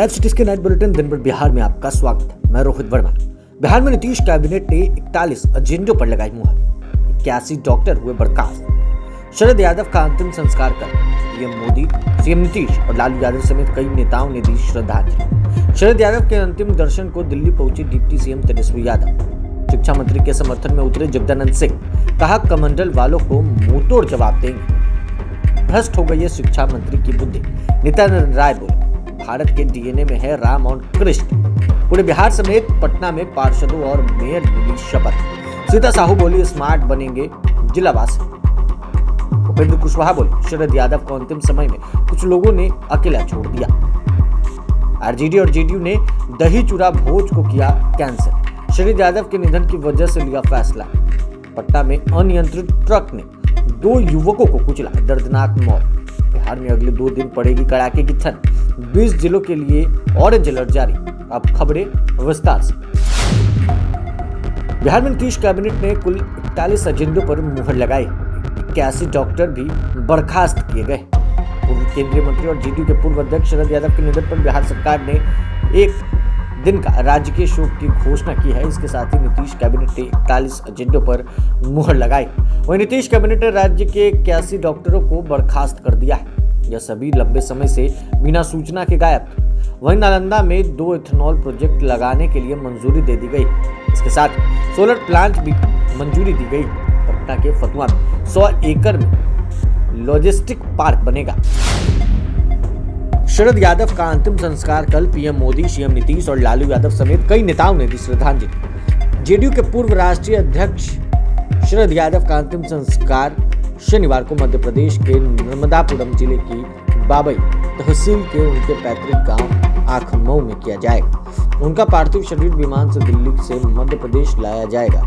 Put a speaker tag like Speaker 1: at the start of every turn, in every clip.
Speaker 1: Live cities के night bulletin दिन भर बिहार में आपका स्वागत है। मैं रोहित वर्मा। बिहार में नीतीश कैबिनेट ने 41 एजेंडों पर लगाई मुहर। 81 डॉक्टर हुए बर्खास्त। शरद यादव का अंतिम संस्कार कर पीएम मोदी, सीएम नीतीश और लालू यादव समेत कई नेताओं ने दी श्रद्धांजलि। शरद यादव के अंतिम दर्शन को दिल्ली पहुंचे डिप्टी सीएम तेजस्वी यादव। शिक्षा मंत्री के समर्थन में उतरे जगदानंद सिंह। कहा कमंडल वालों को मुंहतोड़ जवाब देंगे। भ्रष्ट हो गई है शिक्षा मंत्री की बुद्धि। नित्यानंद राय बोले भारत के डीएनए में है राम और कृष्ण। पूरे बिहार समेत पटना में पार्षदों और मेयर मिली शपथ। सीता साहू बोली स्मार्ट बनेंगे जिलावासी। उपेंद्र कुशवाहा बोले शरद यादव को अंतिम समय में कुछ लोगों ने अकेला छोड़ दिया। आरजेडी और जेडीयू ने दही चूरा भोज को किया कैंसिल। शरद यादव के निधन की वजह से लिया फैसला। पटना में अनियंत्रित ट्रक ने 2 युवकों को कुचला, दर्दनाक मौत। बिहार में अगले 2 दिन पड़ेगी कड़ाके की ठंड। 20 जिलों के लिए ऑरेंज अलर्ट जारी। अब खबरें विस्तार से। बिहार में नीतीश कैबिनेट ने कुल 41 एजेंडों पर मुहर लगाई। 81 डॉक्टर भी बर्खास्त किए गए। पूर्व केंद्रीय मंत्री और जेडीयू के पूर्व अध्यक्ष शरद यादव के निधन पर बिहार सरकार ने एक दिन का राजकीय शोक की घोषणा की है। इसके साथ ही नीतीश कैबिनेट ने 41 एजेंडों पर मुहर लगाई। वहीं नीतीश कैबिनेट ने राज्य के 81 डॉक्टरों को बर्खास्त कर दिया है। यह सभी लंबे समय से बिना सूचना के गायब थे। वहीं नालंदा में 2 इथेनॉल प्रोजेक्ट लगाने के लिए मंजूरी दे दी गई। इसके साथ सोलर प्लांट भी मंजूरी दी गई। पटना के फतुहा में 100 एकड़ में लॉजिस्टिक पार्क बनेगा। शरद यादव का अंतिम संस्कार कल पीएम मोदी, सीएम नीतीश और लालू यादव समेत कई नेताओं ने दी श्रद्धांजलि। जेडीयू के पूर्व राष्ट्रीय अध्यक्ष शरद यादव का अंतिम संस्कार शनिवार को मध्य प्रदेश के नर्मदापुरम जिले की बाबई तहसील के उनके पैतृक गांव आखमऊ में किया जाएगा। उनका पार्थिव शरीर विमान से दिल्ली से मध्य प्रदेश लाया जाएगा।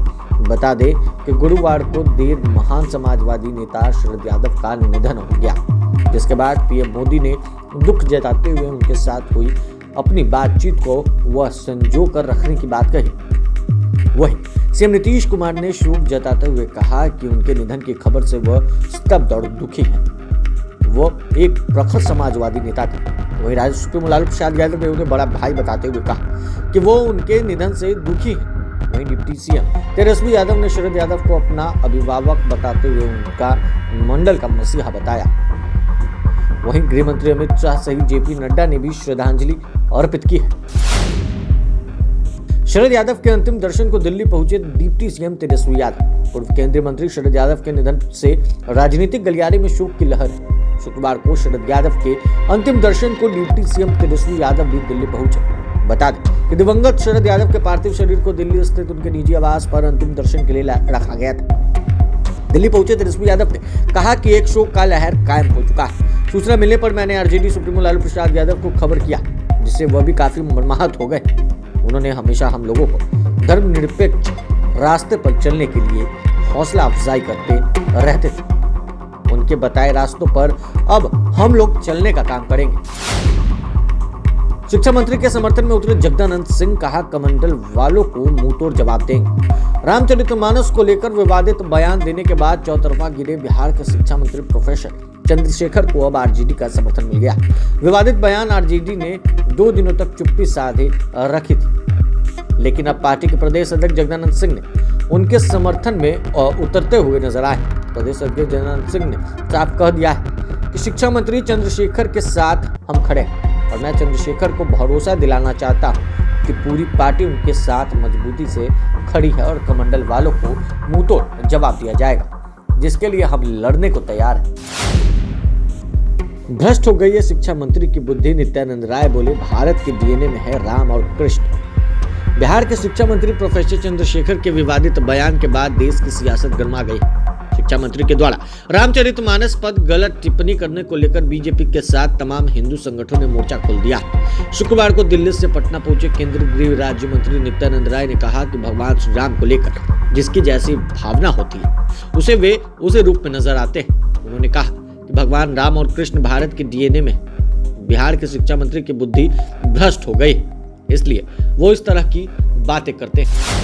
Speaker 1: बता दें कि गुरुवार को देर महान समाजवादी नेता शरद यादव का निधन हो गया, जिसके बाद पीएम मोदी ने दुख जताते हुए उनके साथ हुई अपनी बातचीत को वह संजो कर रखने की बात कही। वहीं सीएम नीतीश कुमार ने शोक जताते हुए कहा कि उनके निधन की खबर से वह स्तब्ध और दुखी है। वह एक प्रखर समाजवादी नेता थे। वहीं राज्य सुप्रीमो लालू प्रसाद यादव ने उन्हें बड़ा भाई बताते हुए कहा कि वो उनके निधन से दुखी हैं। वहीं डिप्टी सीएम तेजस्वी यादव ने शरद यादव को अपना अभिभावक बताते हुए उनका मंडल का मसीहा बताया। वहीं गृह मंत्री अमित शाह सहित जेपी नड्डा ने भी श्रद्धांजलि अर्पित की है। शरद यादव के अंतिम दर्शन को दिल्ली पहुंचे डिप्टी सीएम तेजस्वी यादव। पूर्व केंद्रीय मंत्री शरद यादव के निधन से राजनीतिक गलियारे में शोक की लहर है। शुक्रवार को शरद यादव के अंतिम दर्शन को डिप्टी सीएम तेजस्वी यादव भी दिल्ली पहुंचे। बता दें कि दिवंगत शरद यादव के पार्थिव शरीर को दिल्ली स्थित उनके निजी आवास पर अंतिम दर्शन के लिए रखा गया था। दिल्ली पहुंचे तेजस्वी यादव ने कहा कि एक शोक का लहर कायम हो चुका है। सूचना मिलने पर मैंने आरजेडी सुप्रीमो लालू प्रसाद यादव को खबर किया, जिससे वह भी काफी मर्माहत हो गए। उन्होंने हमेशा हम लोगों को धर्मनिरपेक्ष रास्ते पर चलने के लिए हौसला अफजाई करते रहते थे। उनके बताए रास्तों पर अब हम लोग चलने का काम करेंगे। शिक्षा मंत्री के समर्थन में उतरे जगदानंद सिंह। कहा कमंडल वालों को मुंहतोड़ जवाब देंगे। रामचरितमानस को लेकर विवादित बयान देने के बाद चौतरफा गिरे बिहार के शिक्षा मंत्री प्रोफेसर चंद्रशेखर को अब आरजेडी का समर्थन मिल गया। विवादित बयान आरजेडी ने 2 दिनों तक चुप्पी साधे रखी थी, लेकिन अब पार्टी के प्रदेश अध्यक्ष जगदानंद सिंह ने उनके समर्थन में उतरते हुए नजर आए। प्रदेश अध्यक्ष जगदानंद सिंह ने साफ कह दिया है कि शिक्षा मंत्री चंद्रशेखर के साथ हम खड़े हैं और मैं चंद्रशेखर को भरोसा दिलाना चाहता हूं कि पूरी पार्टी उनके साथ मजबूती से खड़ी है और कमंडल वालों को मुंहतोड़ जवाब दिया जाएगा, जिसके लिए हम लड़ने को तैयार हैं। भ्रष्ट हो गई है शिक्षा मंत्री की बुद्धि। नित्यानंद राय बोले भारत के डीएनए में है राम और कृष्ण। बिहार के शिक्षा मंत्री प्रोफेसर चंद्रशेखर के विवादित बयान के बाद देश की सियासत गर्मा गई। शिक्षा मंत्री के द्वारा रामचरितमानस पर गलत टिप्पणी करने को लेकर बीजेपी के साथ तमाम हिंदू संगठनों ने मोर्चा खोल दिया। शुक्रवार को दिल्ली से पटना पहुंचे केंद्रीय गृह राज्य मंत्री नित्यानंद राय ने कहा कि भगवान श्री राम को लेकर जिसकी जैसी भावना होती है उसे वे उसी रूप में नजर आते हैं। उन्होंने कहा कि भगवान राम और कृष्ण भारत के डीएनए में। बिहार के शिक्षा मंत्री की बुद्धि भ्रष्ट हो गई, इसलिए वो इस तरह की बातें करते हैं।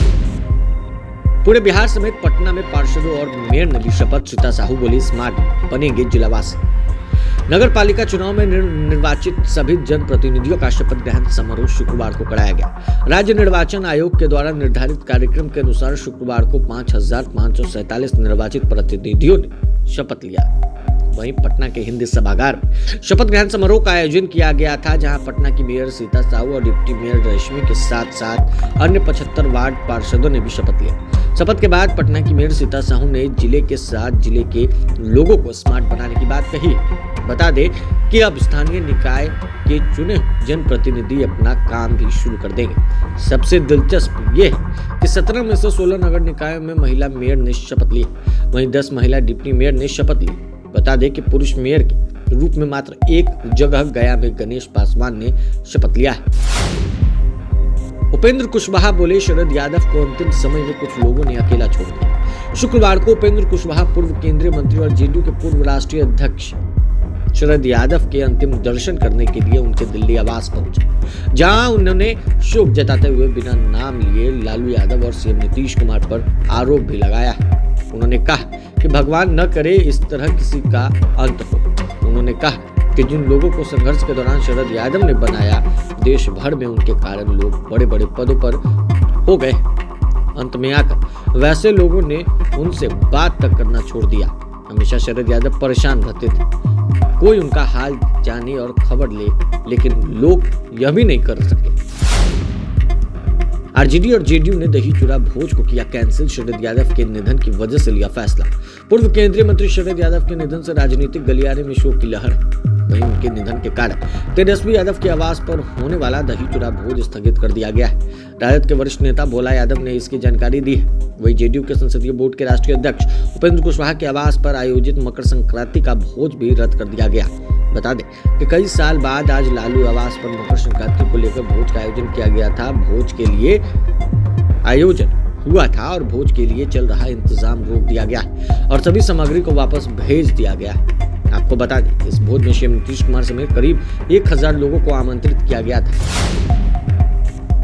Speaker 1: पूरे बिहार समेत पटना में पार्षदों और मेयर ने ली शपथ। सीता साहू बोली स्मार्ट बनेंगे जिलावासी। नगर पालिका चुनाव में निर्वाचित सभी जनप्रतिनिधियों का शपथ ग्रहण समारोह शुक्रवार को कराया गया। राज्य निर्वाचन आयोग के द्वारा निर्धारित कार्यक्रम के अनुसार शुक्रवार को 5,547 निर्वाचित प्रतिनिधियों ने शपथ लिया। वहीं पटना के हिंदी सभागार में शपथ ग्रहण समारोह का आयोजन किया गया था, जहां पटना की मेयर सीता साहू और डिप्टी मेयर रश्मि के साथ साथ अन्य 75 वार्ड पार्षदों ने भी शपथ लिया। शपथ के बाद पटना की मेयर सीता साहू ने जिले के साथ जिले के लोगों को स्मार्ट बनाने की बात कही। बता दें कि अब स्थानीय निकाय के चुने जनप्रतिनिधि अपना काम भी शुरू कर देंगे। सबसे दिलचस्प ये है कि 17 में से 16 नगर निकायों में महिला मेयर ने शपथ ली, वहीं 10 महिला डिप्टी मेयर ने शपथ ली। बता दें कि पुरुष मेयर के रूप में मात्र एक जगह गया में गणेश पासवान ने शपथ लिया है। उपेंद्र कुशवाहा बोले, शरद यादव को अंतिम समय में कुछ लोगों ने अकेला छोड़ दिया। शुक्रवार को उपेंद्र कुशवाहा पूर्व केंद्रीय मंत्री और जेडीयू के पूर्व राष्ट्रीय अध्यक्ष शरद यादव के अंतिम दर्शन करने के लिए उनके दिल्ली आवास पहुंचे, जहां उन्होंने शोक जताते हुए बिना नाम लिए लालू यादव और सीएम नीतीश कुमार पर आरोप भी लगाया है। उन्होंने कहा कि भगवान न करे इस तरह किसी का अंत हो। उन्होंने कहा कि जिन लोगों को संघर्ष के दौरान शरद यादव ने बनाया, देश भर में उनके कारण लोग बड़े बड़े पदों पर हो गए। अंत में आकर वैसे लोगों ने उनसे बात तक करना छोड़ दिया। हमेशा शरद यादव परेशान रहते थे, कोई उनका हाल जाने और खबर ले, लेकिन लोग यह भी नहीं कर सके। आरजेडी और जेडीयू ने दही चूड़ा भोज को किया कैंसिल, शरद यादव के निधन की वजह से लिया फैसला। पूर्व केंद्रीय मंत्री शरद यादव के निधन से राजनीतिक गलियारे में शोक की लहर। वहीं उनके निधन के कारण तेजस्वी यादव के आवास पर होने वाला दही चूड़ा भोज स्थगित कर दिया गया है। राजद के वरिष्ठ नेता भोला यादव ने इसकी जानकारी दी है। वहीं जेडीयू के संसदीय बोर्ड के राष्ट्रीय अध्यक्ष उपेंद्र कुशवाहा के आवास पर आयोजित मकर संक्रांति का भोज भी रद्द कर दिया गया। बता दें कि कई साल बाद आज लालू आवास पर मकर संक्रांति को लेकर भोज का आयोजन किया गया था। भोज के लिए आयोजन हुआ था और भोज के लिए चल रहा इंतजाम रोक दिया गया और सभी सामग्री को वापस भेज दिया गया। आपको बता दें इस भोज में सीएम नीतीश कुमार समेत करीब 1000 लोगों को आमंत्रित किया गया था।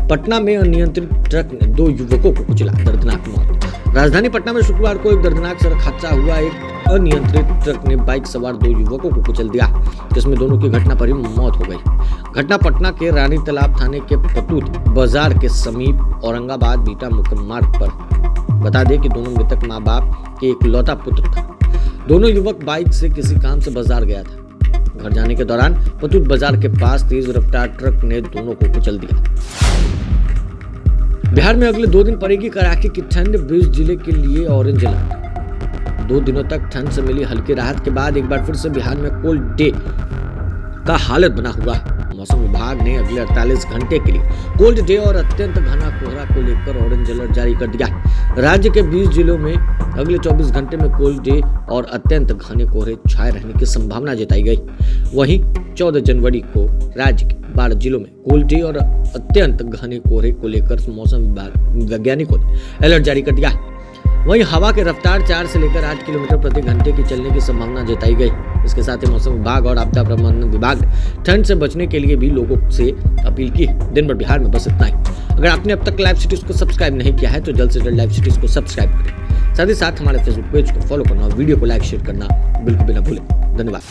Speaker 1: पटना में अनियंत्रित ट्रक ने 2 युवकों को कुचला, दर्दनाक मौत। राजधानी पटना में शुक्रवार को एक दर्दनाक सड़क हादसा हुआ। एक अनियंत्रित ट्रक ने बाइक सवार 2 युवकों को कुचल दिया, जिसमें दोनों की घटना पर ही मौत हो गई। घटना पटना के रानी तालाब थाने के पतूत बाजार के समीप औरंगाबाद बीटा मुख्य मार्ग पर। बता दें कि दोनों मृतक माँ बाप के इकलौता पुत्र था। दोनों युवक बाइक से किसी काम से बाजार गया था। घर जाने के दौरान पतूत बाजार के पास तेज रफ्तार ट्रक ने दोनों को कुचल दिया। बिहार में अगले 2 दिन पड़ेगी कड़ाके की ठंड, 20 जिले के लिए ऑरेंज अलर्ट। 2 दिनों तक ठंड से मिली हल्की राहत के बाद एक बार फिर से बिहार में कोल्ड डे का हालत बना हुआ है। मौसम विभाग ने अगले 48 घंटे के लिए कोल्ड डे और अत्यंत घना कोहरा को लेकर ऑरेंज अलर्ट जारी कर दिया। राज्य के 20 जिलों में अगले 24 घंटे में कोल्ड डे और अत्यंत घने कोहरे छाए रहने की संभावना जताई गई। वहीं 14 जनवरी को राज्य के 12 जिलों में कोल्ड डे और अत्यंत घने कोहरे को लेकर मौसम विभाग वैज्ञानिकों ने अलर्ट जारी कर दिया। वहीं हवा की रफ्तार 4 से लेकर 8 किलोमीटर प्रति घंटे की चलने की संभावना जताई गई। इसके साथ ही मौसम विभाग और आपदा प्रबंधन विभाग ने ठंड से बचने के लिए भी लोगों से अपील की। दिन भर बिहार में बस इतना ही। अगर आपने अब तक लाइव सिटीज को सब्सक्राइब नहीं किया है तो जल्द से जल्द लाइव सिटीज को सब्सक्राइब करें। साथ ही साथ हमारे फेसबुक पेज को फॉलो करना और वीडियो को लाइक शेयर करना बिल्कुल भी ना भूलें। धन्यवाद।